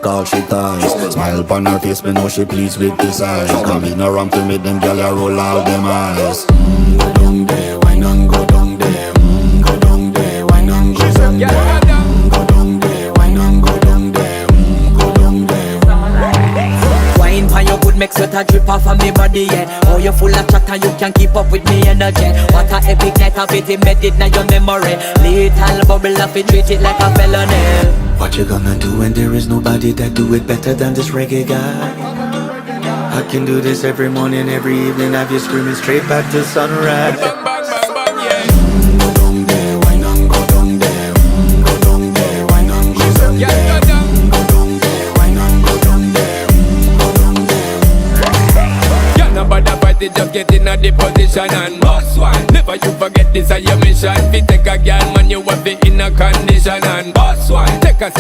all she ties. Smile upon her face, me know she pleased with this eyes. Come in around to make them gyal a roll out them eyes. Go down there, why not go down there? Go down there, why not go down there? Go down there, why not go down there? Go down there. Wine for your good make sweat a drip off of me body, yeah. Oh, you full of chatter, you can keep up with me energy. What a epic night of it, embedded in your memory. Little bubble of it, treat it like a felony. What you gonna do when there is nobody that do it better than this reggae guy? I can do this every morning, every evening, have you screaming straight back to sunrise. Go down there, why not go down there? Go down there, why not go down there? Go down there, why not go down there? Go down there. Yeah, no bother fight it, just get in a the position and boss one. Never you forget this is your mission. If you take a girl, man, you have it in a condition and boss one.